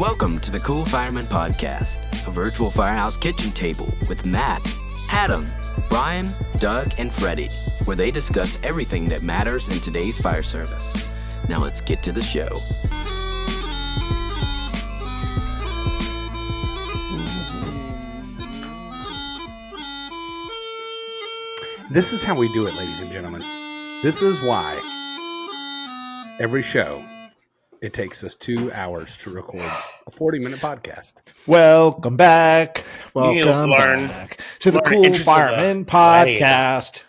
Welcome to the Cool Fireman Podcast, a virtual firehouse kitchen table with Matt, Adam, Brian, Doug, and Freddie, where they discuss everything that matters in today's fire service. Now let's get to the show. This is how we do it, ladies and gentlemen. This is why every show, it takes us 2 hours to record a 40-minute podcast. Welcome back. Welcome back to the Cool Fireman Podcast.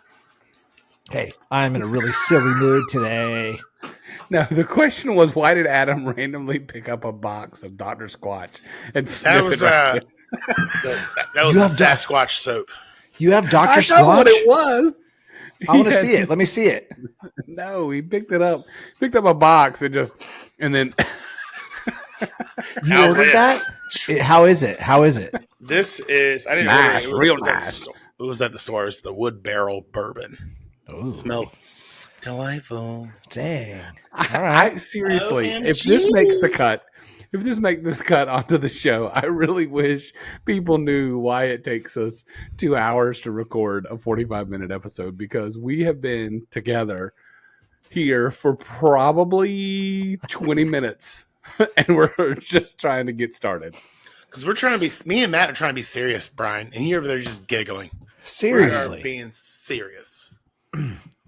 Hey, I'm in a really silly mood today. Now, the question was, why did Adam randomly pick up a box of Dr. Squatch and sniff it? That was a Sasquatch soap. You have Dr. Squatch? I know what it was. I want to see it. Let me see it. No, he picked it up. Picked up a box and then... You ordered that? How is it? This is... I didn't nice, order it. Real nice. It was at the store. It's the Wood Barrel Bourbon. Ooh. It smells delightful. Dang. All right. Seriously, if this makes this cut onto the show, I really wish people knew why it takes us 2 hours to record a 45-minute episode, because we have been together here for probably 20 minutes and we're just trying to get started. Because me and Matt are trying to be serious, Brian, and you're over there just giggling. Seriously. We are being serious.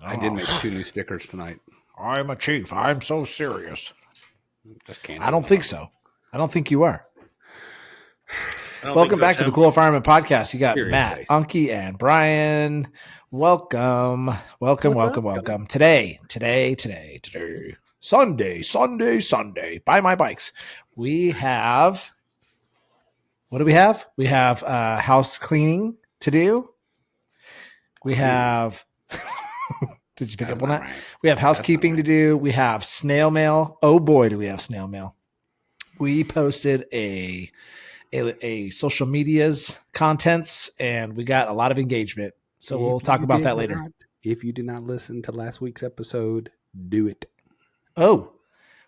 I did make 2 new stickers tonight. I'm a chief. I'm so serious. Just can't. I don't think so. I don't think you are. Welcome back to the Cool Fireman Podcast. You got Seriously. Matt, Unkie, and Brian. Welcome. Today. Sunday. Buy my bikes. We have, what do we have? We have house cleaning to do. We have, did you pick up on that? Right. We have housekeeping to do. We have snail mail. Oh boy, do we have snail mail. We posted a social media's contents, and we got a lot of engagement. So we'll talk about that later. If you did not listen to last week's episode, do it. Oh,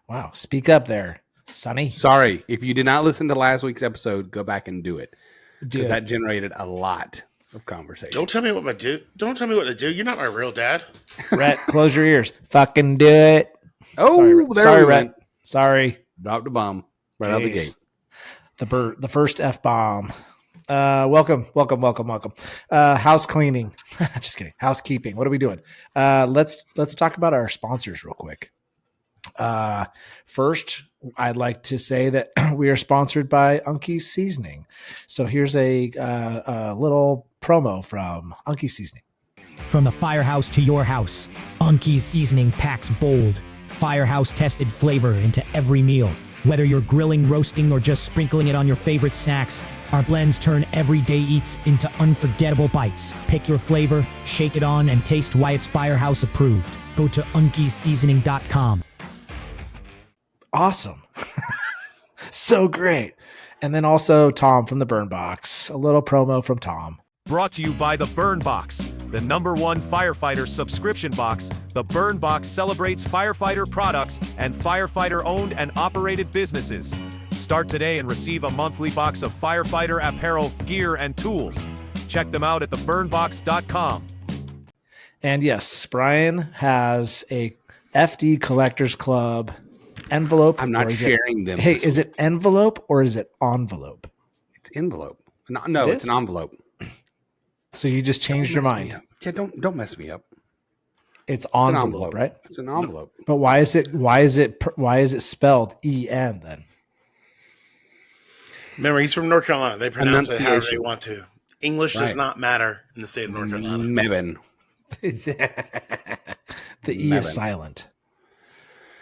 wow. Speak up there, Sonny. Sorry. If you did not listen to last week's episode, go back and do it. Because that generated a lot of conversation. Don't tell me what to do. You're not my real dad. Rhett, close your ears. Fucking do it. Oh, sorry, Rhett. Sorry. Dropped the bomb right out the gate. The first F-bomb. Welcome. House cleaning. Just kidding. Housekeeping. What are we doing? Let's talk about our sponsors real quick. First, I'd like to say that we are sponsored by Unkie Seasoning. So here's a little promo from Unkie Seasoning. From the firehouse to your house, Unkie's Seasoning packs bold, firehouse-tested flavor into every meal. Whether you're grilling, roasting, or just sprinkling it on your favorite snacks, our blends turn everyday eats into unforgettable bites. Pick your flavor, shake it on, and taste why it's firehouse approved. Go to unkieseasoning.com. Awesome. So great. And then also Tom from the Burn Box. A little promo from Tom. Brought to you by the Burn Box, the #1 firefighter subscription box. The Burn Box celebrates firefighter products and firefighter-owned and operated businesses. Start today and receive a monthly box of firefighter apparel, gear, and tools. Check them out at theburnbox.com. And yes, Brian has a FD Collectors Club envelope. I'm not sharing them. Hey, is it envelope or is it envelope? It's envelope. No, it's an envelope. So you just changed your mind. Yeah, don't mess me up. It's envelope, right? It's an envelope. But why is it spelled EN then? Remember, he's from North Carolina. They pronounce it however they want to. English does not matter in the state of North Carolina. Mevin. The E is silent.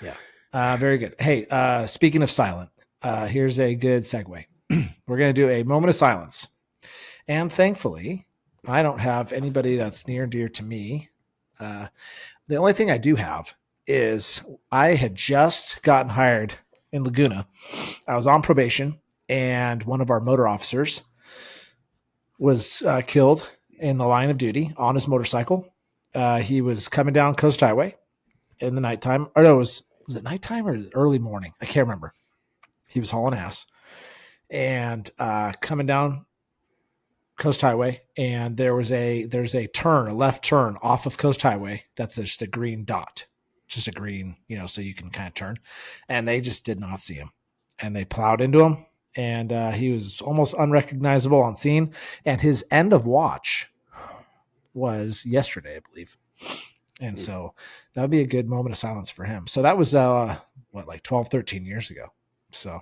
Yeah. Very good. Hey, speaking of silent, here's a good segue. We're going to do a moment of silence. And thankfully, I don't have anybody that's near and dear to me. The only thing I do have is I had just gotten hired in Laguna. I was on probation, and one of our motor officers was killed in the line of duty on his motorcycle. He was coming down Coast Highway in the nighttime. Or no, was it nighttime or early morning? I can't remember. He was hauling ass and coming down Coast Highway, and there's a turn, a left turn off of Coast Highway. That's just a green dot, just a green, so you can kind of turn. And they just did not see him, and they plowed into him, and he was almost unrecognizable on scene. And his end of watch was yesterday, I believe. And so that would be a good moment of silence for him. So that was like 12, 13 years ago. So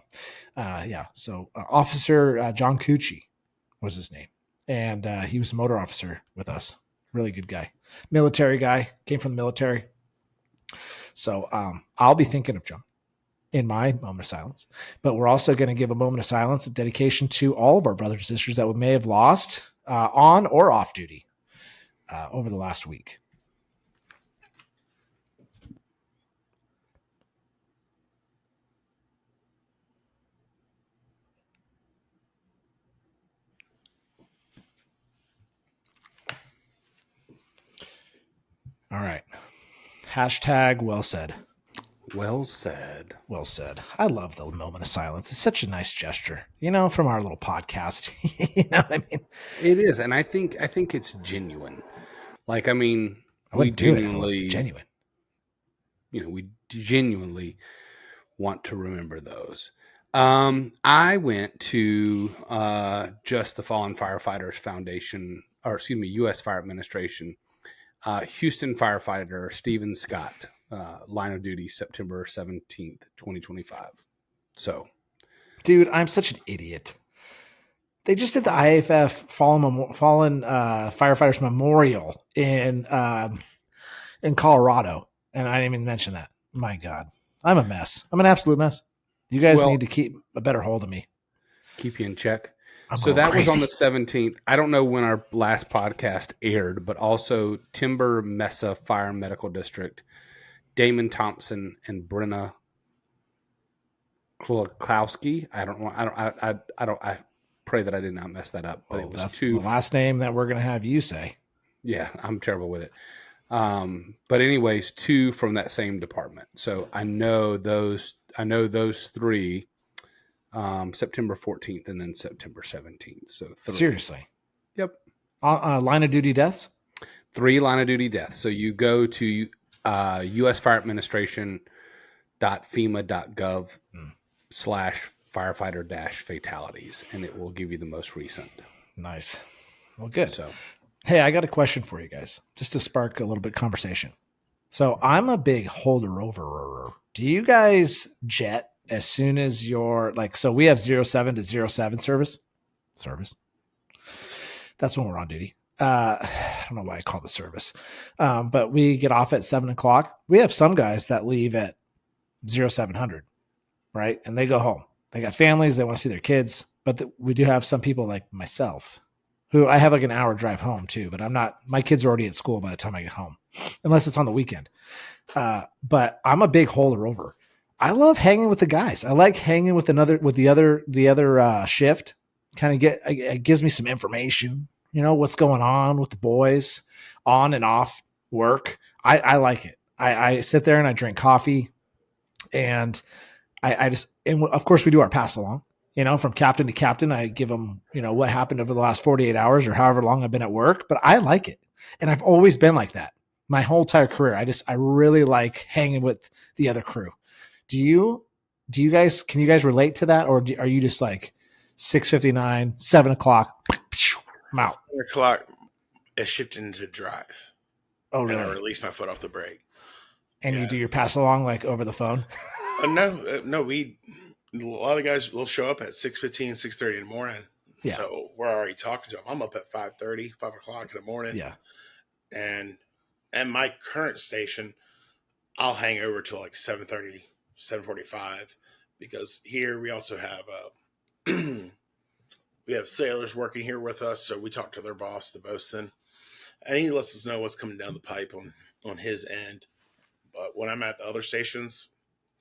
So Officer John Coutchie was his name. And he was a motor officer with us. Really good guy. Military guy. Came from the military. So I'll be thinking of John in my moment of silence. But we're also going to give a moment of silence, a dedication to all of our brothers and sisters that we may have lost on or off duty over the last week. All right. Hashtag well said. Well said. Well said. I love the moment of silence. It's such a nice gesture, from our little podcast. You know what I mean? It is. And I think it's genuine. Like, I mean, we genuinely genuine. We genuinely want to remember those. I went to Just the Fallen Firefighters Foundation, U.S. Fire Administration. Houston firefighter Stephen Scott, line of duty September 17th, 2025. So, dude, I'm such an idiot. They just did the IAFF Fallen Firefighters Memorial in Colorado, and I didn't even mention that. My God, I'm a mess. I'm an absolute mess. You guys need to keep a better hold of me. Keep you in check. So that crazy. Was on the 17th. I don't know when our last podcast aired, but also Timber Mesa Fire Medical District, Damon Thompson and Brenna Klowski. I pray that I did not mess that up. But it was that's two. The last name that we're going to have you say. Yeah, I'm terrible with it. But anyways, two from that same department. So I know those three. September 14th and then September 17th. So 3. Seriously. Yep. Line of duty deaths? 3 line of duty deaths. So you go to US Fire Administration.FEMA.gov/firefighter-fatalities, and it will give you the most recent. Nice. Well, good. So, hey, I got a question for you guys, just to spark a little bit of conversation. So I'm a big holder over. Do you guys jet as soon as you're so we have 07 to 07 service. That's when we're on duty. I don't know why I call it service. But we get off at 7:00. We have some guys that leave at 0700, right? And they go home. They got families. They want to see their kids. But we do have some people like myself who I have like an hour drive home too, but my kids are already at school by the time I get home, unless it's on the weekend. But I'm a big holder over. I love hanging with the guys. I like hanging with the other shift. Kind of it gives me some information, what's going on with the boys on and off work. I like it. I sit there and I drink coffee, and and of course we do our pass along, from captain to captain. I give them, what happened over the last 48 hours or however long I've been at work, but I like it. And I've always been like that my whole entire career. I really like hanging with the other crew. Can you guys relate to that? Or are you just like 6:59, 7:00, I'm out? 7:00 is shifting to drive. Oh, really? And I release my foot off the brake. And you do your pass along like over the phone? No, a lot of guys will show up at 6:15, 6:30 in the morning. Yeah. So we're already talking to them. I'm up at 5:30, 5:00 in the morning. Yeah. And my current station, I'll hang over till like 7:30, 7:45, because here we also have we have sailors working here with us, so we talk to their boss, the bosun, and he lets us know what's coming down the pipe on his end. But when I'm at the other stations,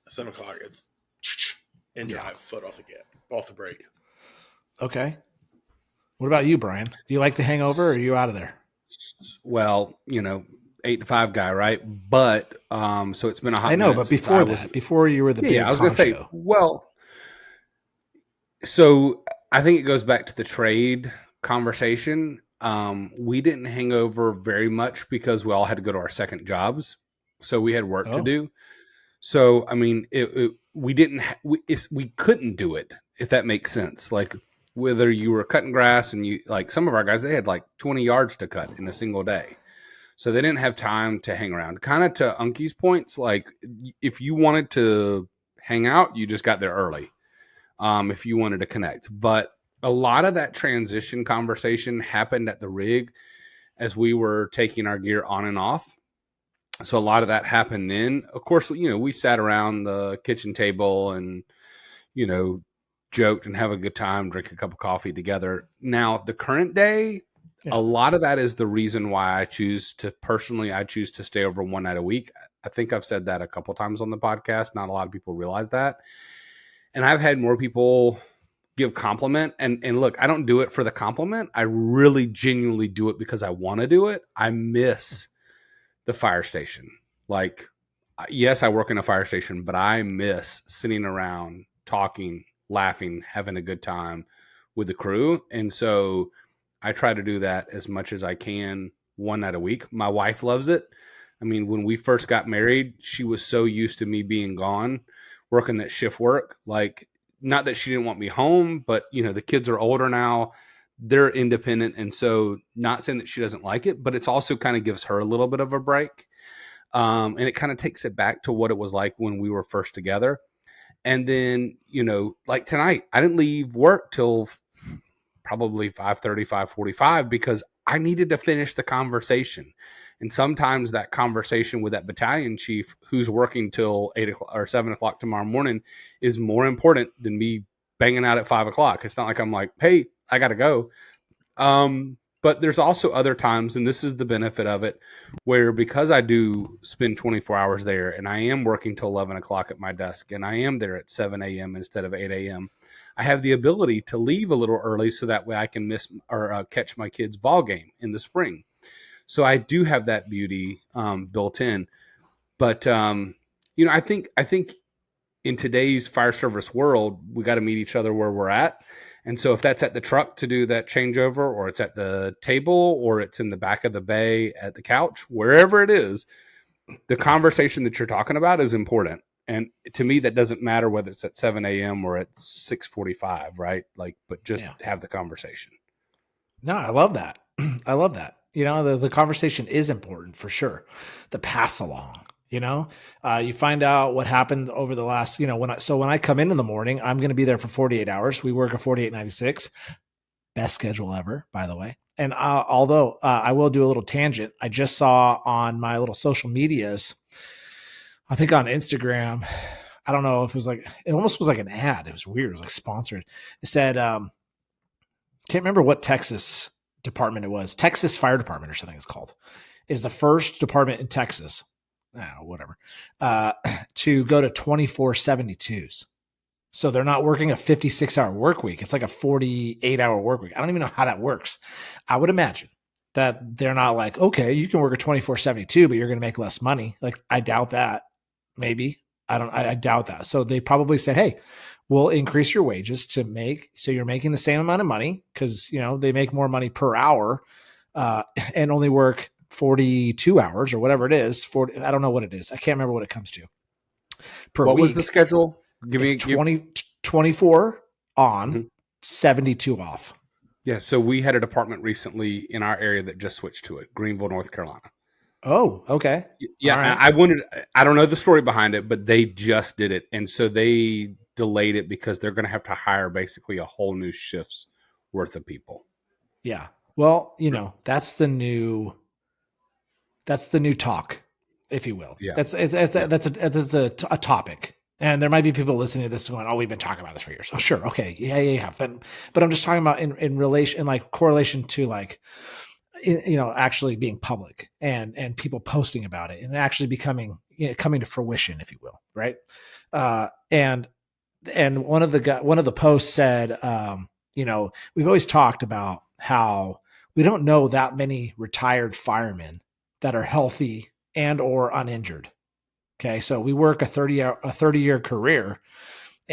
7:00, it's and drive foot off the brake. Okay. What about you, Brian? Do you like to hang over, or are you out of there? Well, 8 to 5 guy, right? But so it's been a hot minute. I know, but before you were the big I was going to say, well, So I think it goes back to the trade conversation. We didn't hang over very much because we all had to go to our second jobs. So we had work to do. So, I mean, we couldn't do it, if that makes sense. Like whether you were cutting grass and like some of our guys, they had like 20 yards to cut in a single day. So they didn't have time to hang around. Kind of to Unkie's points, like if you wanted to hang out, you just got there early. If you wanted to connect. But a lot of that transition conversation happened at the rig as we were taking our gear on and off. So a lot of that happened then. Of course, we sat around the kitchen table and, joked and have a good time, drink a cup of coffee together. Now, the current day, a lot of that is the reason why I choose to stay over one night a week. I think I've said that a couple times on the podcast. Not a lot of people realize that. And I've had more people give compliment. And look, I don't do it for the compliment. I really genuinely do it because I want to do it. I miss the fire station. Like, yes, I work in a fire station, but I miss sitting around, talking, laughing, having a good time with the crew. And so I try to do that as much as I can one night a week. My wife loves it. I mean, when we first got married, she was so used to me being gone, working that shift work. Like, not that she didn't want me home, but the kids are older now. They're independent. And so not saying that she doesn't like it, but it's also kind of gives her a little bit of a break. And it kind of takes it back to what it was like when we were first together. And then, like tonight, I didn't leave work till probably 5:30, 5:45 because I needed to finish the conversation. And sometimes that conversation with that battalion chief who's working till 8 o'clock or 7 o'clock tomorrow morning is more important than me banging out at 5 o'clock. It's not like I'm like, hey, I got to go. But there's also other times, and this is the benefit of it, where because I do spend 24 hours there and I am working till 11 o'clock at my desk and I am there at 7 a.m. instead of 8 a.m., I have the ability to leave a little early so that way I can miss or catch my kids' ball game in the spring. So I do have that beauty built in. But, I think in today's fire service world, we got to meet each other where we're at. And so if that's at the truck to do that changeover, or it's at the table, or it's in the back of the bay at the couch, wherever it is, the conversation that you're talking about is important. And to me, that doesn't matter whether it's at 7 a.m. or at 6:45, right? Like, but just have the conversation. No, I love that. I love that. The conversation is important for sure. The pass along. You find out what happened over the last, when I come in the morning, I'm going to be there for 48 hours. We work a 48.96, best schedule ever, by the way. And although I will do a little tangent, I just saw on my little social medias, I think on Instagram, I don't know if it was it almost was like an ad. It was weird. It was like sponsored. It said, can't remember what Texas department it was. Texas Fire Department or something it's called, is the first department in Texas, whatever, to go to 24/72s. So they're not working a 56-hour work week. It's like a 48-hour work week. I don't even know how that works. I would imagine that they're not like, okay, you can work a 24/72, but you're going to make less money. Like, I doubt that. Maybe. I doubt that. So they probably said, hey, we'll increase your wages so you're making the same amount of money because, they make more money per hour and only work 42 hours or whatever it is. 40, I don't know what it is. I can't remember what it comes to. What was the schedule? It's 24 on, 72 off. Yeah. So we had a department recently in our area that just switched to it, Greenville, North Carolina. Oh, okay. Yeah. Right. I don't know the story behind it, but they just did it. And so they delayed it because they're going to have to hire basically a whole new shift's worth of people. Yeah. Well, that's the new talk, if you will. Yeah. That's a topic. And there might be people listening to this going, oh, we've been talking about this for years. Oh, sure. Okay. Yeah. But I'm just talking about in relation, like correlation to like, actually being public and people posting about it and actually becoming, coming to fruition, if you will. Right. And one of the posts said, we've always talked about how we don't know that many retired firemen that are healthy and or uninjured. Okay. So we work a 30-year career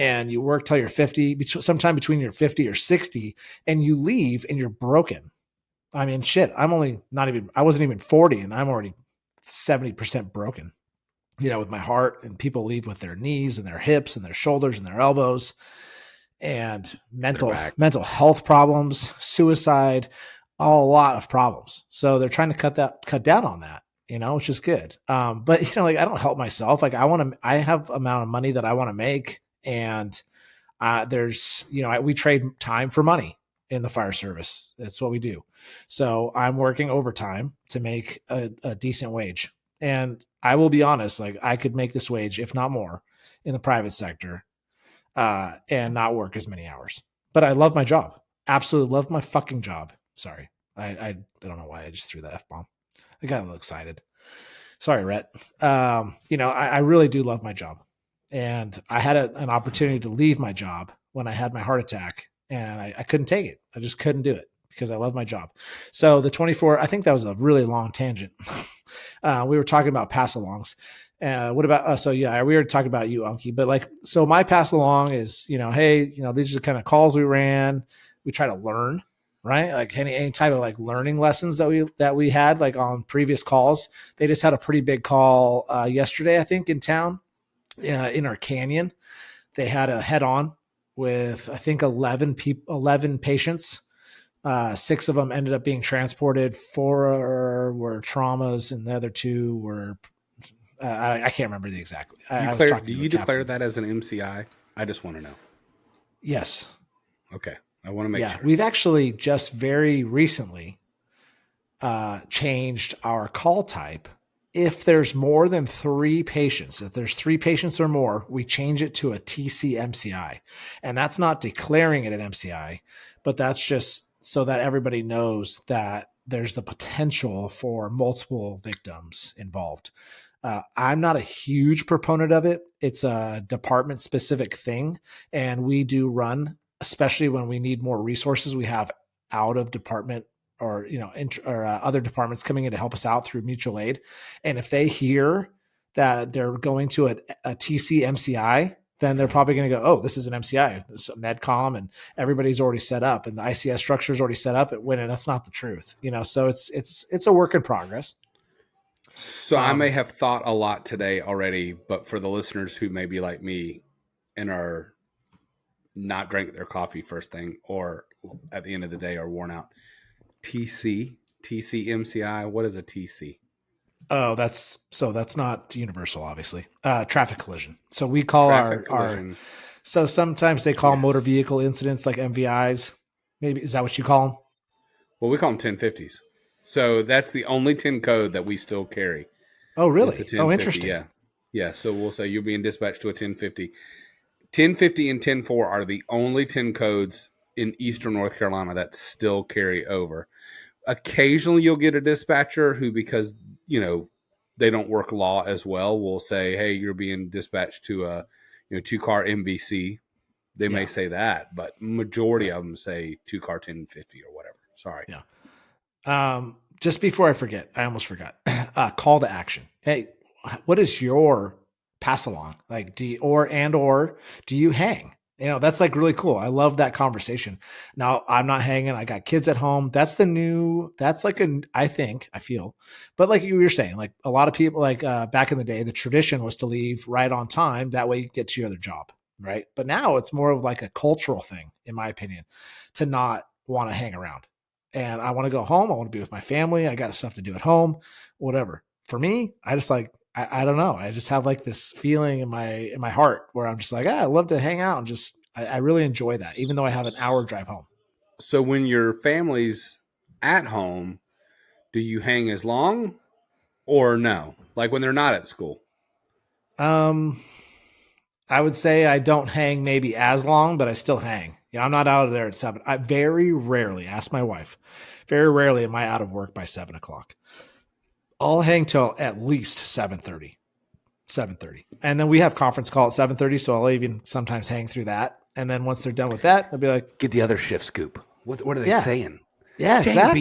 and you work till you're 50, sometime between you're 50 or 60, and you leave and you're broken. I mean, shit, I wasn't even 40 and I'm already 70% broken, with my heart, and people leave with their knees and their hips and their shoulders and their elbows, and mental health problems, suicide, a lot of problems. So they're trying to cut down on that, which is good. But I don't help myself. Like I have amount of money that I want to make. And there's, we trade time for money in the fire service. That's what we do. So I'm working overtime to make a decent wage. And I will be honest, like I could make this wage, if not more, in the private sector, and not work as many hours. But I love my job. Absolutely love my fucking job. Sorry. I don't know why I just threw the F-bomb. I got a little excited. Sorry, Rhett. I really do love my job. And I had an opportunity to leave my job when I had my heart attack, and I couldn't take it. I just couldn't do it because I love my job. So the 24, I think that was a really long tangent. We were talking about pass-alongs. What about, we were talking about you, Unkie, but so my pass-along is, hey, these are the kind of calls we ran. We try to learn, right? Like any type of learning lessons that we had on previous calls. They just had a pretty big call yesterday, I think, in town. In our canyon, they had a head-on with, I think, 11 patients. 6 of them ended up being transported. 4 were traumas, and the other 2 were I can't remember the exact. Do you declare that as an MCI? I just want to know. Yes. Okay, I want to make sure. We've actually just very recently changed our call type. If there's more than 3 patients, if there's 3 patients or more, we change it to a TC-MCI. And that's not declaring it an MCI, but that's just so that everybody knows that there's the potential for multiple victims involved. I'm not a huge proponent of it. It's a department-specific thing, and we do run, especially when we need more resources. We have out-of-department or other departments coming in to help us out through mutual aid. And if they hear that they're going to a TC MCI, then they're probably going to go, oh, this is an MCI, this is a MedCom, and everybody's already set up, and the ICS structure is already set up. And that's not the truth, So it's a work in progress. So I may have thought a lot today already, but for the listeners who may be like me and are not drinking their coffee first thing, or at the end of the day are worn out. TC MCI. What is a TC? Oh, that's not universal, obviously. Traffic collision. So we call our so sometimes they call motor vehicle incidents like MVIs. Maybe is that what you call them? Well, we call them 1050s. So that's the only 10 code that we still carry. Oh, really? Oh, interesting. Yeah. So we'll say you're being dispatched to a 1050. 1050 and 104 are the only 10 codes in Eastern North Carolina that still carry over. Occasionally you'll get a dispatcher who, because, they don't work law as well, will say, hey, you're being dispatched to a 2-car MVC. They may say that, but majority of them say 2-car 1050 or whatever. Sorry. Yeah. Just before I forget, I almost forgot. Call to action. Hey, what is your pass along? Do you hang? That's really cool. I love that conversation. Now I'm not hanging. I got kids at home. I feel, but like you were saying, a lot of people, back in the day, the tradition was to leave right on time. That way you get to your other job. Right. But now it's more of a cultural thing, in my opinion, to not want to hang around. And I want to go home. I want to be with my family. I got stuff to do at home, whatever. For me, I just I don't know. I just have this feeling in my heart where I'm just I love to hang out and just, I really enjoy that, even though I have an hour drive home. So when your family's at home, do you hang as long or no? When they're not at school? I would say I don't hang maybe as long, but I still hang. I'm not out of there at 7. I very rarely, ask my wife, very rarely am I out of work by 7 o'clock. I'll hang till at least 7:30. And then we have conference call at 7:30, so I'll even sometimes hang through that. And then once they're done with that, I'll be like, get the other shift scoop. What are they saying? Yeah, exactly.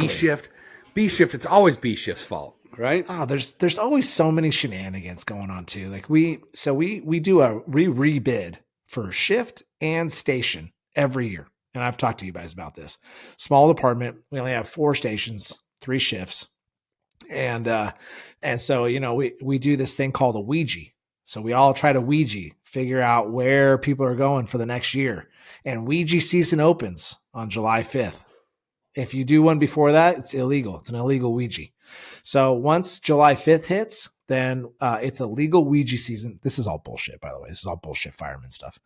B shift, it's always B shift's fault, right? Oh, there's always so many shenanigans going on too. We rebid for shift and station every year. And I've talked to you guys about this. Small department. We only have 4 stations, 3 shifts. And so, we do this thing called a Weegie. So we all try to Weegie, figure out where people are going for the next year. And Weegie season opens on July 5th. If you do one before that, it's illegal. It's an illegal Weegie. So once July 5th hits, then it's a legal Weegie season. This is all bullshit, by the way. This is all bullshit fireman stuff.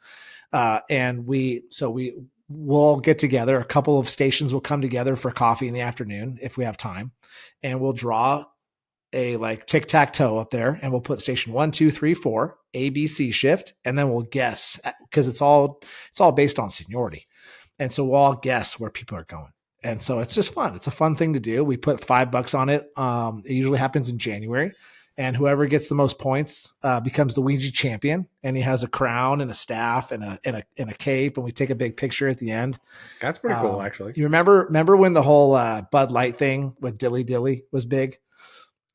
And we'll get together. A couple of stations will come together for coffee in the afternoon if we have time. And we'll draw a like tic-tac-toe up there, and we'll put station 1, 2, 3, 4, A, B, C shift. And then we'll guess, because it's all based on seniority. And so we'll all guess where people are going. And so it's just fun. It's a fun thing to do. We put $5 on it. It usually happens in January, and whoever gets the most points becomes the Weegie champion. And he has a crown and a staff and a cape, and we take a big picture at the end. That's pretty cool, actually. You remember when the whole Bud Light thing with Dilly Dilly was big?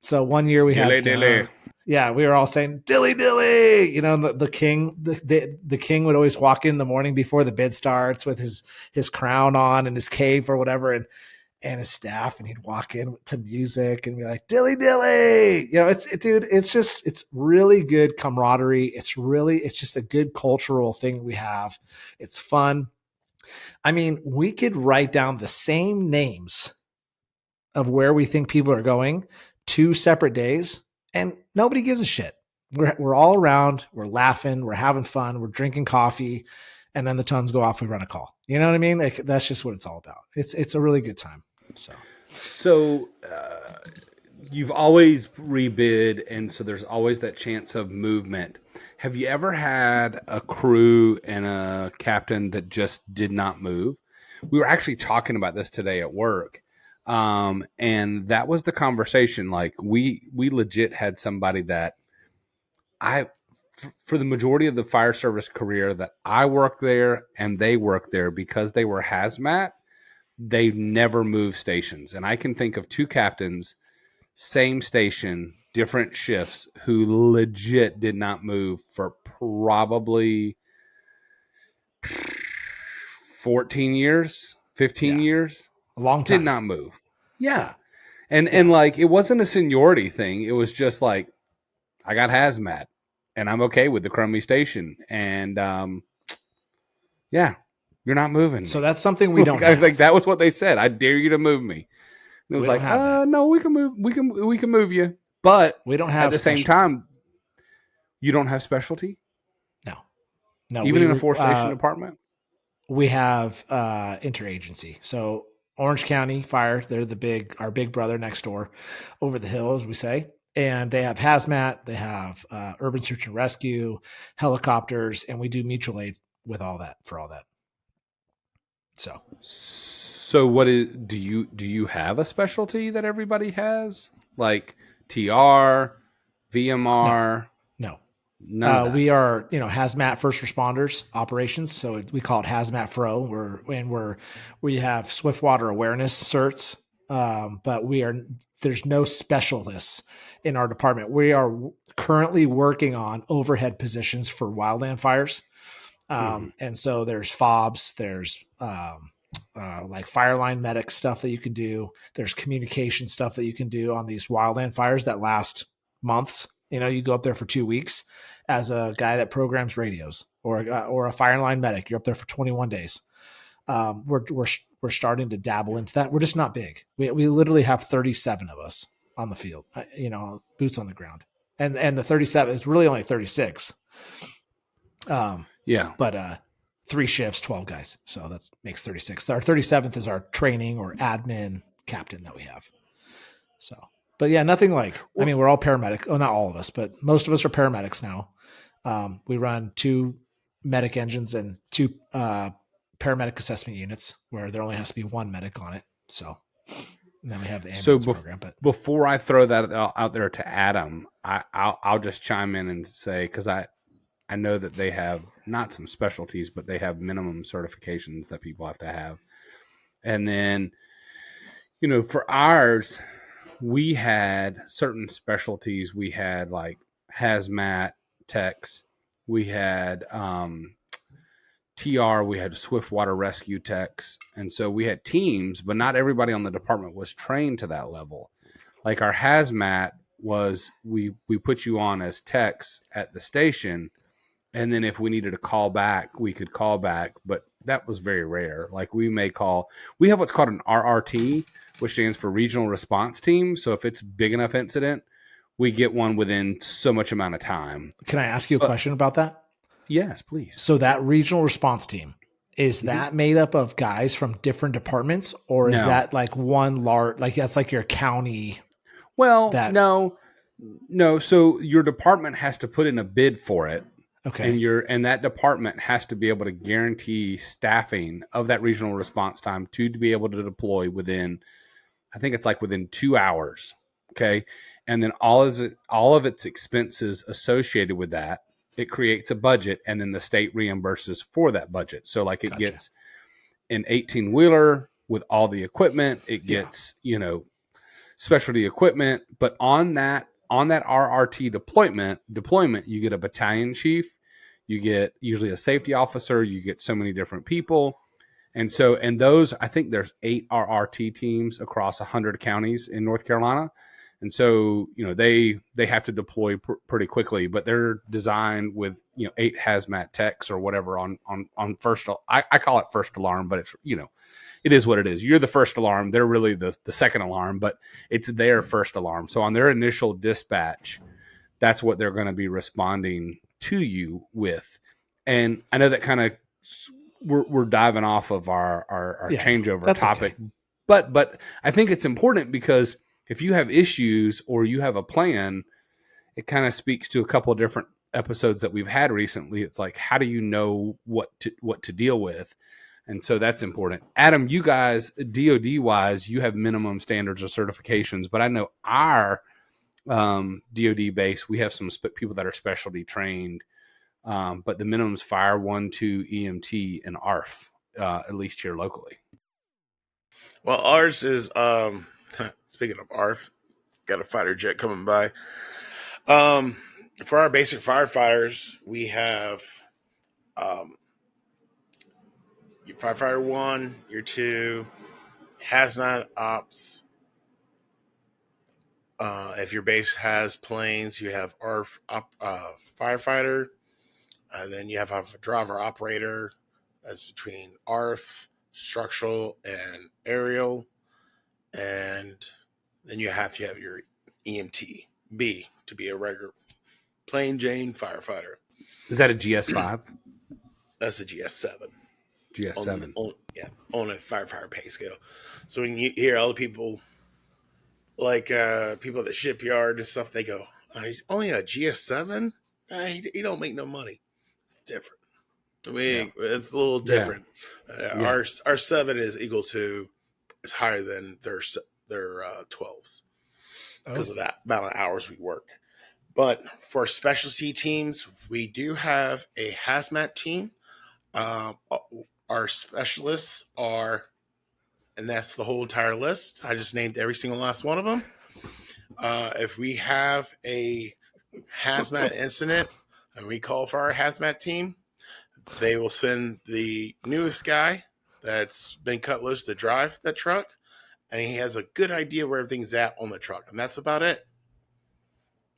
So one year we had Dilly. Yeah, we were all saying dilly dilly. The king, the king would always walk in the morning before the bid starts with his crown on and his cape or whatever, and his staff, and he'd walk in to music and be like dilly dilly. It's really good camaraderie. It's just a good cultural thing we have. It's fun. I mean, we could write down the same names of where we think people are going 2 separate days, and nobody gives a shit. We're all around. We're laughing. We're having fun. We're drinking coffee, and then the tons go off. We run a call. You know what I mean? Like, that's just what it's all about. It's a really good time. So you've always rebid, and so there's always that chance of movement. Have you ever had a crew and a captain that just did not move? We were actually talking about this today at work. And that was the conversation. Like we legit had somebody that for the majority of the fire service career that I worked there and they worked there, because they were hazmat, they never moved stations. And I can think of 2 captains, same station, different shifts, who legit did not move for probably 14 years, 15 years. A long time. Did not move. Yeah. And like, it wasn't a seniority thing. It was just like, I got hazmat and I'm okay with the crummy station. And you're not moving. So that's something we don't I think that was what they said. I dare you to move me. And it was like, no, we can move. We can move you. But we don't have at the same time, you don't have specialty? No. Even in a 4-station department? We have interagency. So Orange County Fire, they're our big brother next door, over the hill, as we say. And they have hazmat, they have urban search and rescue, helicopters, and we do mutual aid with all that, for all that. So what do you have a specialty that everybody has? Like TR, VMR? No. None we are, hazmat first responders operations. So we call it hazmat FRO. We have swift water awareness certs. But there's no specialists in our department. We are currently working on overhead positions for wildland fires. And so there's FOBs, there's, like fire line medic stuff that you can do. There's communication stuff that you can do on these wildland fires that last months. You go up there for 2 weeks as a guy that programs radios, or a fire line medic. You're up there for 21 days. We're starting to dabble into that. We're just not big. We literally have 37 of us on the field, boots on the ground, and the 37 is really only 36. But 3 shifts, 12 guys. So that makes 36. Our 37th is our training or admin captain that we have. So. But yeah, nothing like, we're all paramedic. Oh, not all of us, but most of us are paramedics now. We run 2 medic engines and 2 paramedic assessment units where there only has to be 1 medic on it. So, and then we have the ambulance program. But before I throw that out there to Adam, I'll just chime in and say, because I know that they have not some specialties, but they have minimum certifications that people have to have. And then, for ours, we had certain specialties. We had like hazmat techs. We had TR, we had swiftwater rescue techs. And so we had teams, but not everybody on the department was trained to that level. Like our hazmat was, we put you on as techs at the station. And then if we needed to call back, we could call back, but that was very rare. Like we have what's called an RRT, which stands for Regional Response Team. So if it's big enough incident, we get one within so much amount of time. Can I ask you a question about that? Yes, please. So that regional response team, is that made up of guys from different departments, or is that like one large, like that's like your county? Well, no. So your department has to put in a bid for it. Okay. And that department has to be able to guarantee staffing of that regional response time to be able to deploy within, I think it's like within 2 hours. Okay. And then all of its expenses associated with that, it creates a budget, and then the state reimburses for that budget. So like it gets an 18-wheeler with all the equipment, it gets, specialty equipment, but on that RRT deployment, you get a battalion chief, you get usually a safety officer, you get so many different people. And those, I think there's 8 RRT teams across 100 counties in North Carolina. And so, they have to deploy pretty quickly, but they're designed with, 8 hazmat techs or whatever on first. I call it first alarm, but it's, it is what it is. You're the first alarm. They're really the second alarm, but it's their first alarm. So on their initial dispatch, that's what they're going to be responding to you with. And I know that kind of we're diving off of our changeover topic, okay. But I think it's important because if you have issues or you have a plan, it kind of speaks to a couple of different episodes that we've had recently. It's like, how do you know what to deal with? And so that's important. Adam, you guys, DOD wise, you have minimum standards or certifications, but I know our DOD base, we have some people that are specialty trained, but the minimum's fire, 1, 2, EMT, and ARF, at least here locally. Well, ours is, speaking of ARF, got a fighter jet coming by. For our basic firefighters, we have your firefighter 1, your 2, hazmat ops. If your base has planes, you have ARF firefighter. Then you have a driver operator. That's between ARF, structural, and aerial. And then you have to have your EMT B to be a regular plain Jane firefighter. Is that a GS5? That's a GS7. GS7. On a firefighter pay scale. So when you hear other people, like people at the shipyard and stuff, they go, he's only a GS7? He don't make no money. It's different. I mean, it's a little different. Our 7 is equal to, it's higher than their 12s because of that amount of hours we work. But for specialty teams, we do have a hazmat team. Our specialists are, and that's the whole entire list. I just named every single last one of them. If we have a hazmat incident and we call for our hazmat team, they will send the newest guy that's been cut loose to drive that truck, and he has a good idea where everything's at on the truck, and that's about it.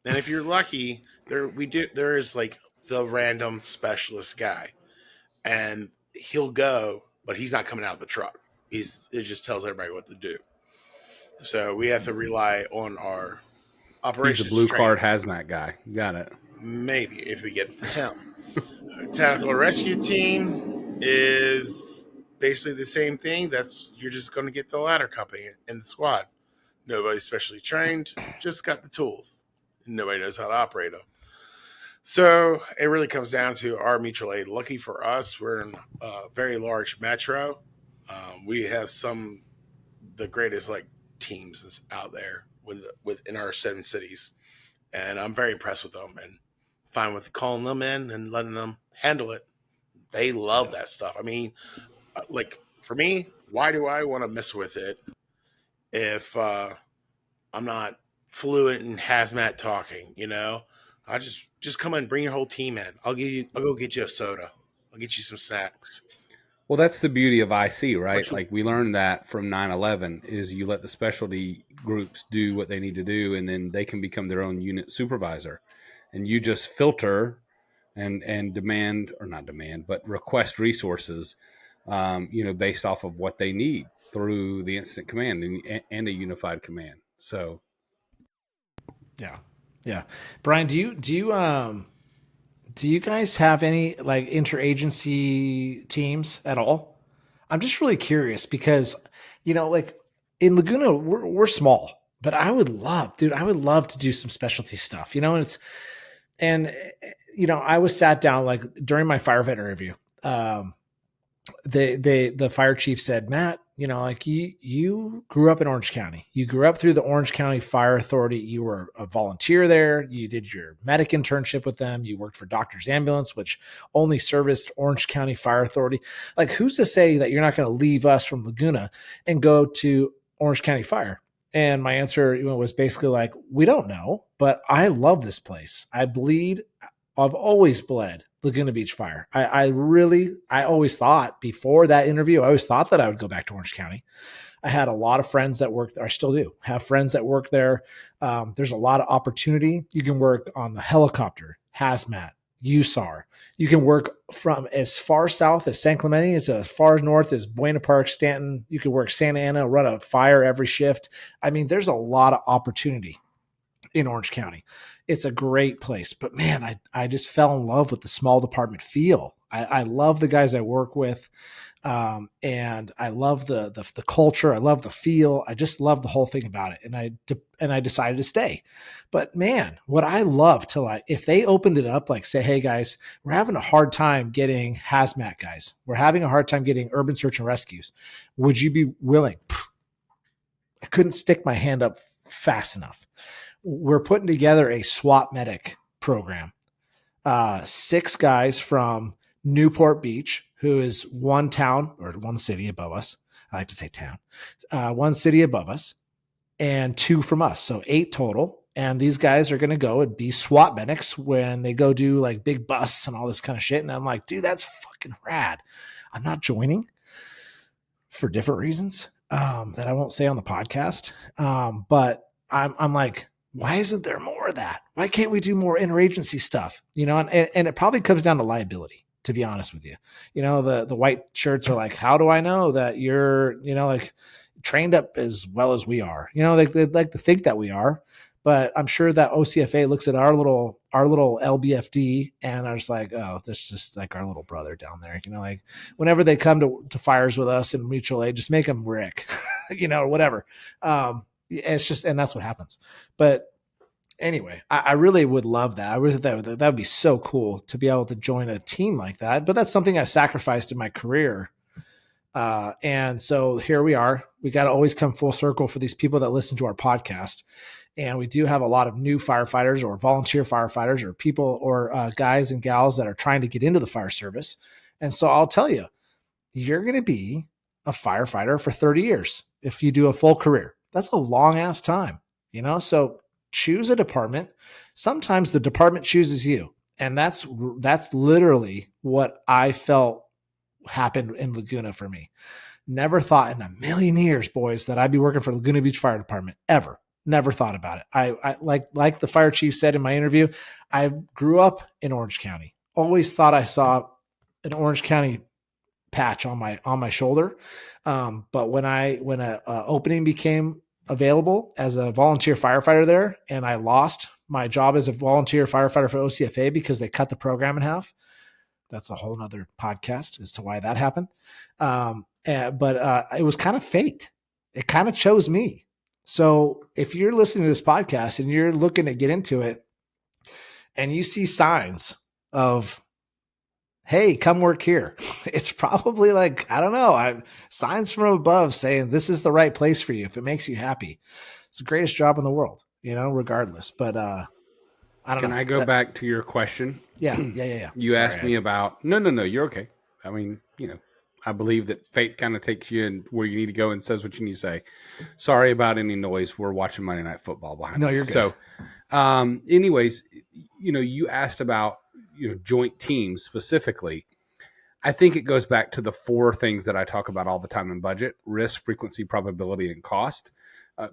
And if you're lucky, there is like the random specialist guy, and he'll go, but he's not coming out of the truck. It just tells everybody what to do. So we have to rely on our operations. He's a blue card hazmat guy. Got it. Maybe if we get him. Tactical rescue team is basically the same thing. You're just going to get the ladder company in the squad. Nobody's specially trained, just got the tools. Nobody knows how to operate them. So it really comes down to our mutual aid. Lucky for us, we're in a very large metro. We have the greatest teams that's out there within our 7 cities, and I'm very impressed with them and fine with calling them in and letting them handle it. They love that stuff. I mean, for me, why do I want to mess with it if I'm not fluent in hazmat talking? I just come in, bring your whole team in. I'll go get you a soda. I'll get you some snacks. Well, that's the beauty of IC, right? Like we learned that from 9/11 is you let the specialty groups do what they need to do, and then they can become their own unit supervisor, and you just filter and demand, or not demand, but request resources, based off of what they need through the incident command and a unified command. So, yeah. Brian, do you guys have any like interagency teams at all? I'm just really curious because, like in Laguna, we're small, but I would love to do some specialty stuff, and I was sat down like during my firefighter interview. The fire chief said, Matt, like you grew up in Orange County. You grew up through the Orange County Fire Authority. You were a volunteer there. You did your medic internship with them. You worked for Doctor's Ambulance, which only serviced Orange County Fire Authority. Like, who's to say that you're not going to leave us from Laguna and go to Orange County Fire? And my answer was basically like, we don't know, but I love this place. I've always bled Laguna Beach Fire. I always thought before that interview, I always thought that I would go back to Orange County. I had a lot of friends that work there. I still do have friends that work there. There's a lot of opportunity. You can work on the helicopter, hazmat, USAR. You can work from as far south as San Clemente to as far north as Buena Park, Stanton. You can work Santa Ana, run a fire every shift. I mean, there's a lot of opportunity in Orange County. It's a great place, but man, I just fell in love with the small department feel. I love the guys I work with. And I love the culture. I love the feel. I just love the whole thing about it. And I decided to stay, but man, what I love if they opened it up, like say, hey guys, we're having a hard time getting hazmat guys. We're having a hard time getting urban search and rescues. Would you be willing? I couldn't stick my hand up fast enough. We're putting together a SWAT medic program. 6 guys from Newport Beach, who is one town or one city above us. I like to say town. 1 city above us, and 2 from us. So 8 total. And these guys are going to go and be SWAT medics when they go do like big busts and all this kind of shit. And I'm like, dude, that's fucking rad. I'm not joining for different reasons that I won't say on the podcast. But I'm like, why isn't there more of that? Why can't we do more interagency stuff? And it probably comes down to liability, to be honest with you. The white shirts are like, how do I know that you're, like trained up as well as we are? They'd like to think that we are, but I'm sure that OCFA looks at our little LBFD and are just like, oh, that's just like our little brother down there. Like whenever they come to fires with us in mutual aid, just make them Rick, or whatever. It's just, and that's what happens. But anyway, I really would love that. I really that would be so cool to be able to join a team like that. But that's something I sacrificed in my career. And so here we are. We got to always come full circle for these people that listen to our podcast. And we do have a lot of new firefighters or volunteer firefighters or people or guys and gals that are trying to get into the fire service. And so I'll tell you, you're going to be a firefighter for 30 years if you do a full career. That's a long ass time, so choose a department. Sometimes the department chooses you. And that's literally what I felt happened in Laguna for me. Never thought in a million years, boys, that I'd be working for Laguna Beach Fire Department ever. Never thought about it. I like the fire chief said in my interview, I grew up in Orange County. Always thought I saw an Orange County patch on my shoulder. But when a opening became available as a volunteer firefighter there, and I lost my job as a volunteer firefighter for OCFA because they cut the program in half. That's a whole nother podcast as to why that happened. But it was kind of fate. It kind of chose me. So if you're listening to this podcast and you're looking to get into it and you see signs of, hey, come work here, it's probably like, I don't know, signs from above saying this is the right place for you. If it makes you happy, it's the greatest job in the world, regardless. But I don't know. Can I go back to your question? Yeah. You asked me about, no, you're okay. I mean, I believe that fate kind of takes you in where you need to go and says what you need to say. Sorry about any noise. We're watching Monday Night Football behind me. No, you're good. So, anyways, you asked about, joint teams specifically. I think it goes back to the 4 things that I talk about all the time in budget: risk, frequency, probability, and cost.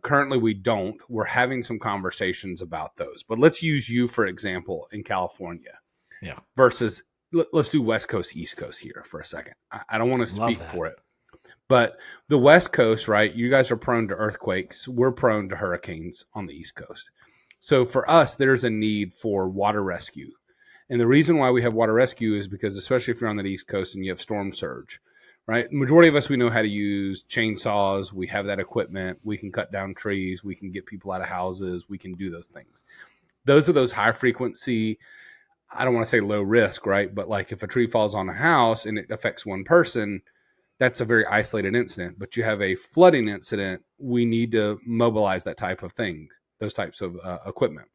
Currently, we don't. We're having some conversations about those. But let's use you, for example, in California. Yeah. Versus, let's do West Coast, East Coast here for a second. I don't want to speak for it. But the West Coast, right, you guys are prone to earthquakes. We're prone to hurricanes on the East Coast. So for us, there's a need for water rescue. And the reason why we have water rescue is because, especially if you're on the East Coast and you have storm surge, right? Majority of us, we know how to use chainsaws. We have that equipment. We can cut down trees. We can get people out of houses. We can do those things. Those are those high frequency, I don't want to say low risk, right? But like if a tree falls on a house and it affects one person, that's a very isolated incident. But you have a flooding incident, we need to mobilize that type of thing, those types of equipment.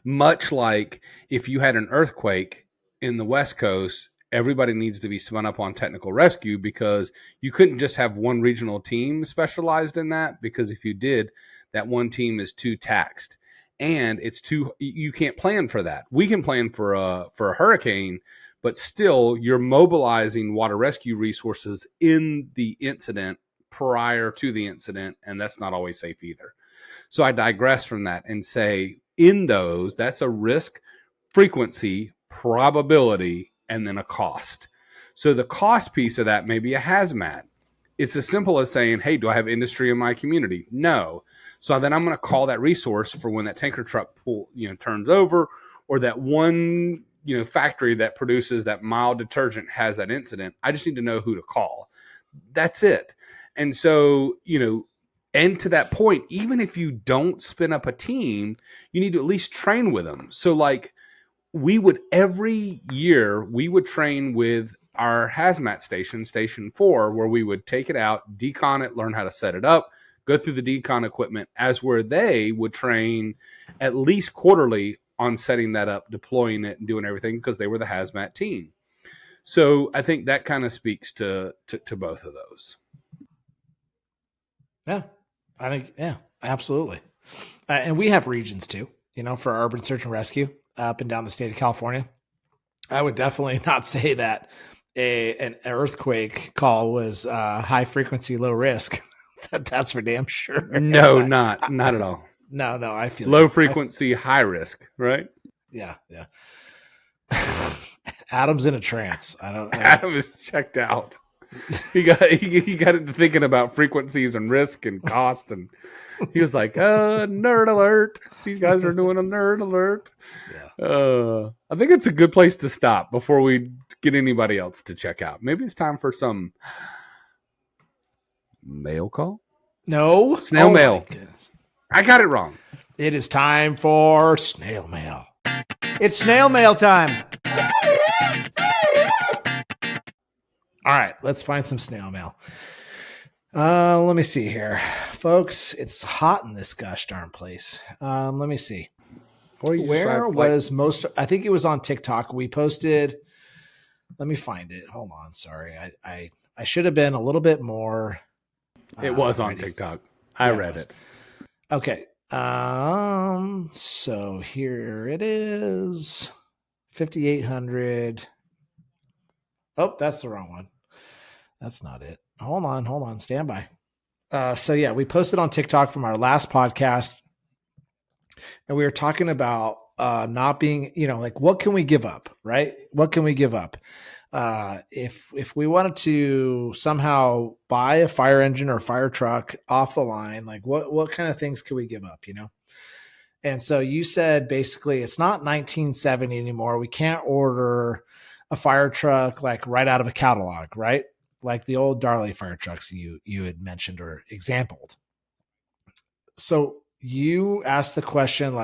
Much like if you had an earthquake in the West Coast, everybody needs to be spun up on technical rescue, because you couldn't just have one regional team specialized in that, because if you did, that one team is too taxed. And you can't plan for that. We can plan for a hurricane, but still you're mobilizing water rescue resources in the incident prior to the incident, and that's not always safe either. So I digress from that and say, in those, that's a risk, frequency, probability, and then a cost. So the cost piece of that may be a hazmat. It's as simple as saying, hey, do I have industry in my community? No. So then I'm going to call that resource for when that tanker truck turns over, or that one factory that produces that mild detergent has that incident. I just need to know who to call. That's it. And so, and to that point, even if you don't spin up a team, you need to at least train with them. So like every year we would train with our hazmat station 4, where we would take it out, decon it, learn how to set it up, go through the decon equipment, as where they would train at least quarterly on setting that up, deploying it, and doing everything, because they were the hazmat team. So I think that kind of speaks to both of those. Yeah, I think, yeah, absolutely. And we have regions too, for urban search and rescue up and down the state of California. I would definitely not say that an earthquake call was high frequency, low risk. That's for damn sure. No, not at all. No, I feel low frequency, high risk, right? Yeah. Adam's in a trance. Adam is checked out. He got into thinking about frequencies and risk and cost, and he was like, nerd alert. These guys are doing a nerd alert. Yeah. I think it's a good place to stop before we get anybody else to check out. Maybe it's time for some mail call? No. Snail mail. I got it wrong. It is time for snail mail. It's snail mail time. All right, let's find some snail mail. Let me see here. Folks, it's hot in this gosh darn place. Let me see. Where was most? I think it was on TikTok. We posted. Let me find it. Hold on. Sorry. I should have been a little bit more. It was on TikTok. I read it. Okay. So here it is. 5,800. Oh, that's the wrong one. That's not it. Hold on. Stand by. So yeah, we posted on TikTok from our last podcast, and we were talking about not being, like, what can we give up, right? What can we give up? If we wanted to somehow buy a fire engine or fire truck off the line, like what kind of things could we give up, And so you said basically it's not 1970 anymore. We can't order a fire truck like right out of a catalog, right? Like the old Darley fire trucks you had mentioned or exampled. So you asked the question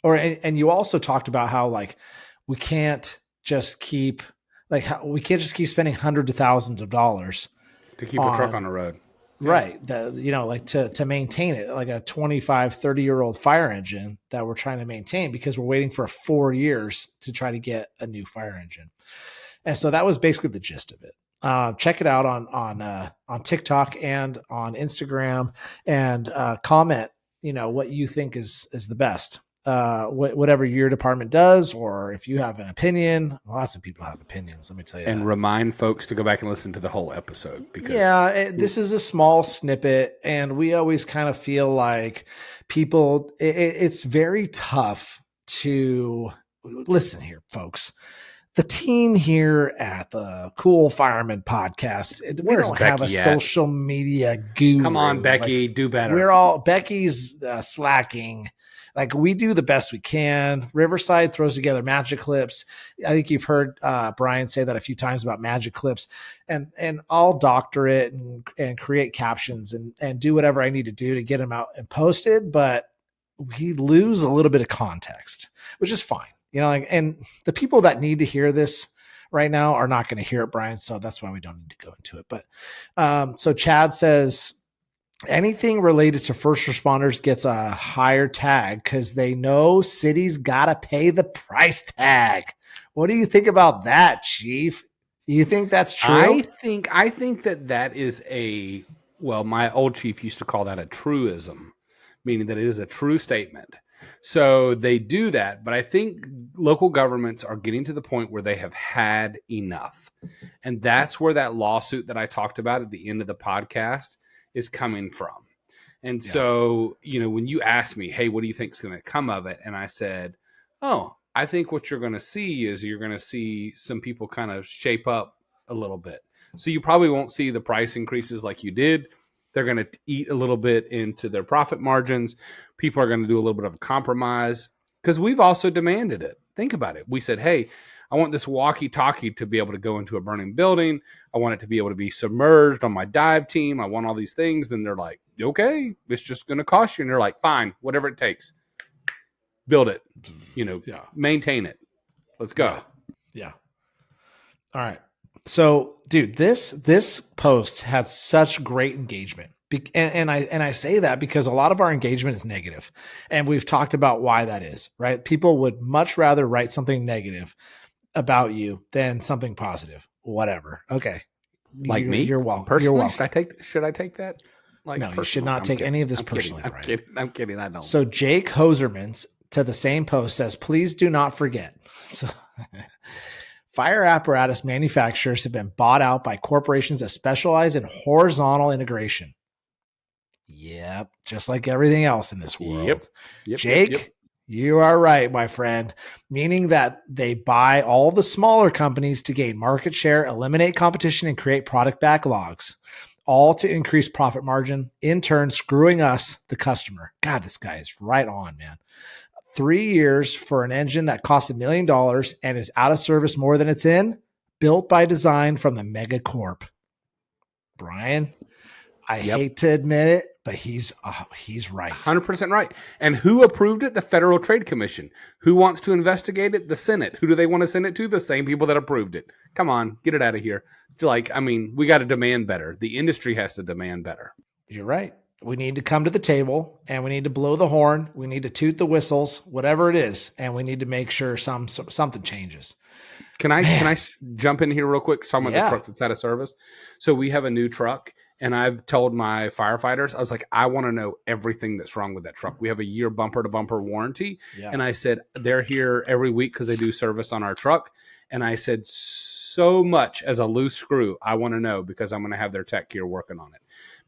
and you also talked about how we can't just keep spending hundreds of thousands of dollars to keep a truck on the road. Right. To maintain it, like a 25, 30-year-old fire engine that we're trying to maintain because we're waiting for 4 years to try to get a new fire engine. And so that was basically the gist of it. Check it out on TikTok and on Instagram, and comment, what you think is the best. whatever your department does, or if you have an opinion. Lots of people have opinions, let me tell you. And remind folks to go back and listen to the whole episode, because this is a small snippet, and we always kind of feel like people, it's very tough to listen here, folks. The team here at the Cool Fireman Podcast, we don't have a social media guru. Come on, Becky, do better. Becky's slacking. Like, we do the best we can. Riverside throws together magic clips. I think you've heard Brian say that a few times about magic clips, and I'll doctor it and create captions and do whatever I need to do to get them out and posted. But we lose a little bit of context, which is fine. And the people that need to hear this right now are not going to hear it, Brian. So that's why we don't need to go into it. But so Chad says, anything related to first responders gets a higher tag because they know cities got to pay the price tag. What do you think about that, Chief? Do you think that's true? I think that is my old chief used to call that a truism, meaning that it is a true statement. So they do that, but I think local governments are getting to the point where they have had enough. And that's where that lawsuit that I talked about at the end of the podcast is coming from. And so, when you ask me, hey, what do you think is going to come of it? And I said, I think what you're going to see is you're going to see some people kind of shape up a little bit. So you probably won't see the price increases like you did. They're going to eat a little bit into their profit margins. People are going to do a little bit of a compromise because we've also demanded it. Think about it. We said, hey, I want this walkie-talkie to be able to go into a burning building. I want it to be able to be submerged on my dive team. I want all these things. Then they're like, okay, it's just going to cost you. And they're like, fine, whatever it takes. Build it, maintain it. Let's go. Yeah. All right. So, dude, this post had such great engagement. And I say that because a lot of our engagement is negative. And we've talked about why that is, right? People would much rather write something negative about you than something positive. Whatever. Okay. Like me? You're welcome. Personally, You're welcome. Should I take that? No, you should not take any of this personally, Brian. I'm kidding. I don't. So Jake Hosermans to the same post says, please do not forget. So fire apparatus manufacturers have been bought out by corporations that specialize in horizontal integration. Yep. Just like everything else in this world. Yep. Jake, you are right, my friend. Meaning that they buy all the smaller companies to gain market share, eliminate competition, and create product backlogs, all to increase profit margin, in turn screwing us, the customer. God, this guy is right on, man. 3 years for an engine that costs $1 million and is out of service more than it's in, built by design from the mega corp. Brian, I hate to admit it, but he's right. 100% right. And who approved it? The Federal Trade Commission. Who wants to investigate it? The Senate. Who do they want to send it to? The same people that approved it. Come on, get it out of here. We got to demand better. The industry has to demand better. You're right. We need to come to the table and we need to blow the horn. We need to toot the whistles, whatever it is. And we need to make sure something changes. Can I jump in here real quick? Talking about the truck that's out of service. So we have a new truck and I've told my firefighters, I was like, I want to know everything that's wrong with that truck. We have a year bumper to bumper warranty. Yeah. And I said, they're here every week because they do service on our truck. And I said, so much as a loose screw, I want to know because I'm going to have their tech here working on it.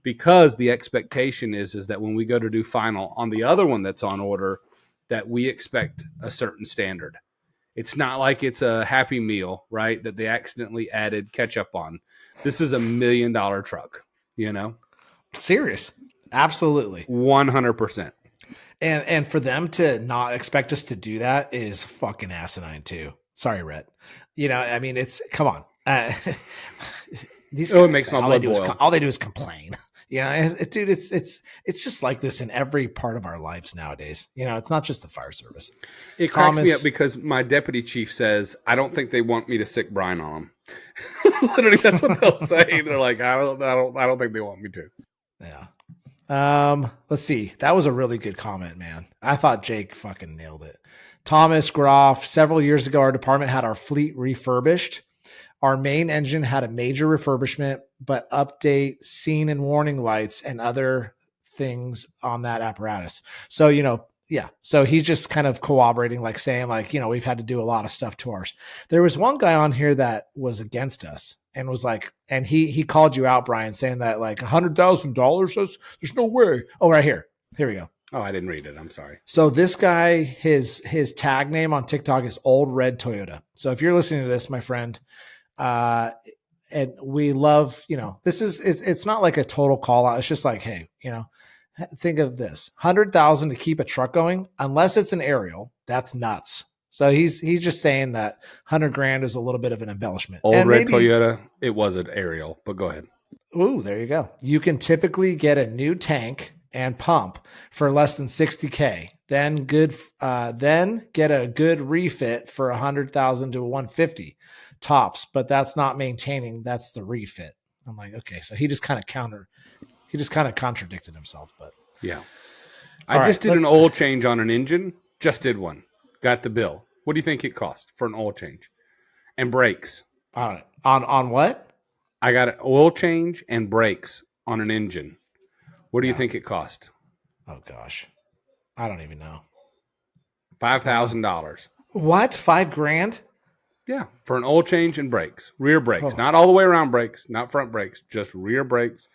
Because the expectation is that when we go to do final on the other one that's on order, that we expect a certain standard. It's not like it's a Happy Meal, right? That they accidentally added ketchup on. This is $1 million truck, Serious. Absolutely. 100%. And for them to not expect us to do that is fucking asinine too. Sorry, Rhett. It's, come on. These guys, it makes my blood boil. All they do is complain. Dude, it's just like this in every part of our lives nowadays. It's not just the fire service. It cracks me up because my deputy chief says, I don't think they want me to sick Brian on them. Literally, that's what they'll say. They're like, I don't think they want me to. Yeah. Let's see. That was a really good comment, man. I thought Jake fucking nailed it. Thomas Groff, several years ago, our department had our fleet refurbished. Our main engine had a major refurbishment, but update scene and warning lights and other things on that apparatus. So, Yeah. So he's just kind of cooperating, like saying like, we've had to do a lot of stuff to ours. There was one guy on here that was against us and was like, and he called you out, Brian, saying that like $100,000. There's no way. Oh, right here. Here we go. Oh, I didn't read it. I'm sorry. So this guy, his tag name on TikTok is Old Red Toyota. So if you're listening to this, my friend, and we love, it's not like a total call out. It's just like, hey, think of this: 100,000 to keep a truck going, unless it's an aerial. That's nuts. So he's just saying that 100 grand is a little bit of an embellishment. Old Red Toyota. It was an aerial, but go ahead. Ooh, there you go. You can typically get a new tank and pump for less than 60K. Then get a good refit for 100,000 to 150 tops, but that's not maintaining. That's the refit. I'm like, okay, so he just kind of contradicted himself, but yeah. I just did an oil change on an engine. Just did one. Got the bill. What do you think it cost for an oil change and brakes? On what? I got an oil change and brakes on an engine. What do you think it cost? Oh gosh, I don't even know. $5,000. What? $5,000? Yeah, for an oil change and brakes, rear brakes, not all the way around brakes, not front brakes, just rear brakes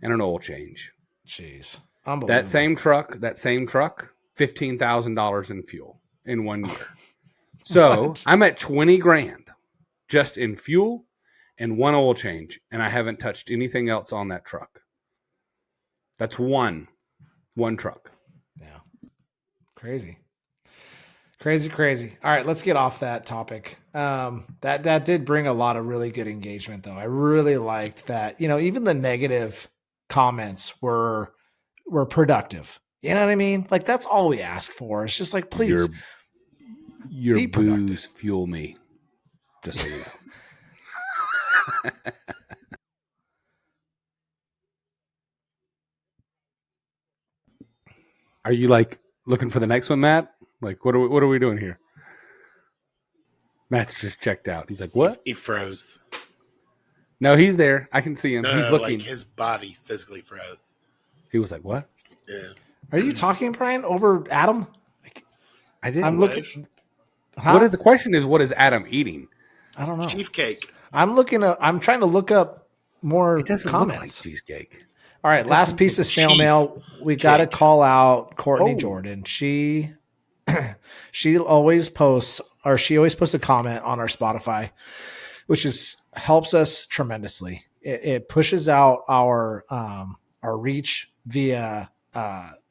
and an oil change. Jeez, unbelievable. That same truck, $15,000 in fuel in 1 year. So I'm at 20 grand just in fuel and one oil change, and I haven't touched anything else on that truck. That's one truck. Yeah. Crazy. All right, let's get off that topic. That did bring a lot of really good engagement, though. I really liked that. Even the negative comments were productive. You know what I mean? Like, that's all we ask for. It's just like, please, your booze fuel me. Just so you know. Are you like looking for the next one, Matt? Like, what are we doing here? Matt's just checked out. He's like, what? He froze. No, he's there. I can see him. He's looking. Like his body physically froze. He was like, what? Yeah. Are you talking, Brian, over Adam? I didn't. I'm looking. Huh? The question is, what is Adam eating? I don't know. Cheesecake. I'm trying to look up more comments. Look like cheesecake. All right, last piece of snail mail. We got to call out Courtney Jordan. She always posts a comment on our Spotify, which helps us tremendously. It pushes out our reach via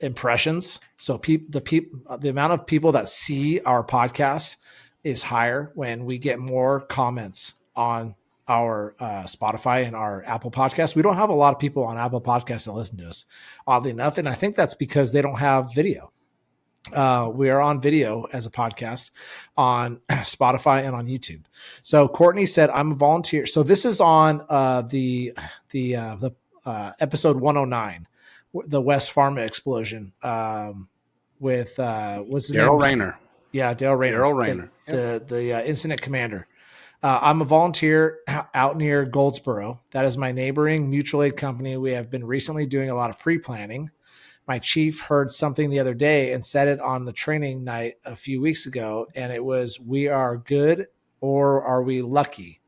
impressions. So the amount of people that see our podcast is higher when we get more comments on our Spotify and our Apple Podcasts. We don't have a lot of people on Apple Podcasts that listen to us, oddly enough. And I think that's because they don't have video. We are on video as a podcast on Spotify and on YouTube. So Courtney said, I'm a volunteer. So this is on the episode 109, the West Pharma explosion with what's his name? Daryl Rayner. Yeah, Daryl Rayner. The incident commander. I'm a volunteer out near Goldsboro. That is my neighboring mutual aid company. We have been recently doing a lot of pre-planning. My chief heard something the other day and said it on the training night a few weeks ago, and it was, we are good or are we lucky?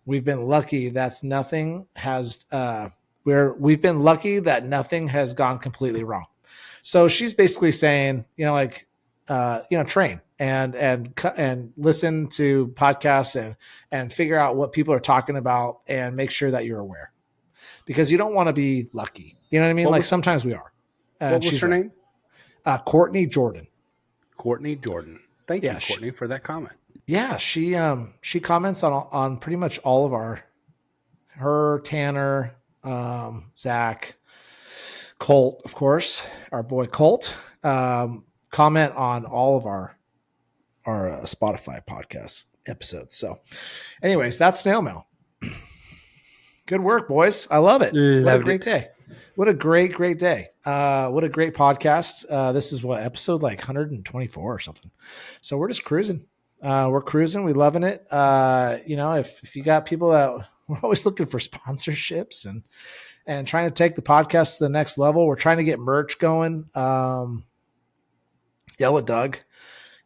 We've been lucky that nothing has gone completely wrong. So she's basically saying, train and listen to podcasts and figure out what people are talking about and make sure that you're aware, because you don't want to be lucky. You know what I mean? Sometimes we are. What was her name? Courtney Jordan. Courtney Jordan. Thank you, Courtney, for that comment. Yeah, she comments on pretty much all of her, Tanner, Zach, Colt, of course, our boy Colt, comment on all of our Spotify podcast episodes. So anyways, that's snail mail. Good work, boys. I love it. What a great day. What a great day. What a great podcast. This is episode like 124 or something. So we're just cruising. We're cruising. We're loving it. If you got people that, we're always looking for sponsorships and trying to take the podcast to the next level. We're trying to get merch going. yell at Doug,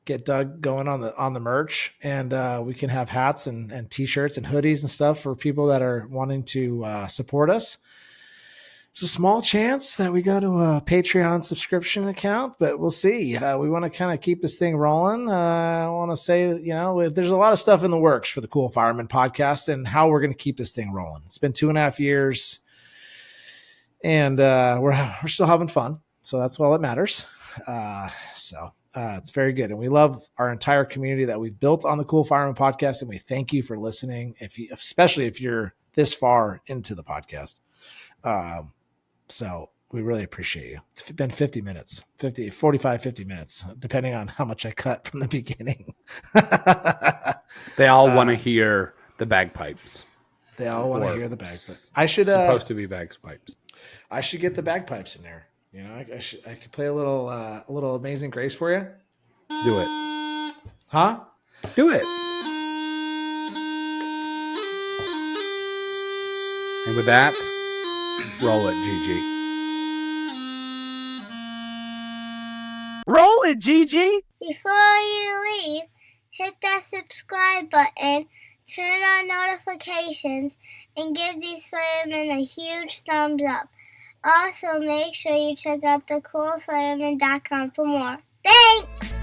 get Doug going on the merch, and we can have hats and t-shirts and hoodies and stuff for people that are wanting to support us. There's a small chance that we go to a Patreon subscription account, but we'll see. We want to kind of keep this thing rolling. I want to say, there's a lot of stuff in the works for the Cool Fireman podcast and how we're going to keep this thing rolling. It's been 2.5 years, and we're still having fun. So that's all that matters. It's very good. And we love our entire community that we've built on the Cool Fireman podcast. And we thank you for listening, especially if you're this far into the podcast. So we really appreciate you. It's been 50 minutes, 45, 50 minutes, depending on how much I cut from the beginning. They all want to hear the bagpipes. They all want to hear the bagpipes. I should supposed to be bagpipes. I should get the bagpipes in there. I could play a little Amazing Grace for you. Do it. Huh? Do it. And with that, roll it, Gigi. Roll it, Gigi. Before you leave, hit that subscribe button, turn on notifications, and give these firemen a huge thumbs up. Also, make sure you check out thecoolfireman.com for more. Thanks!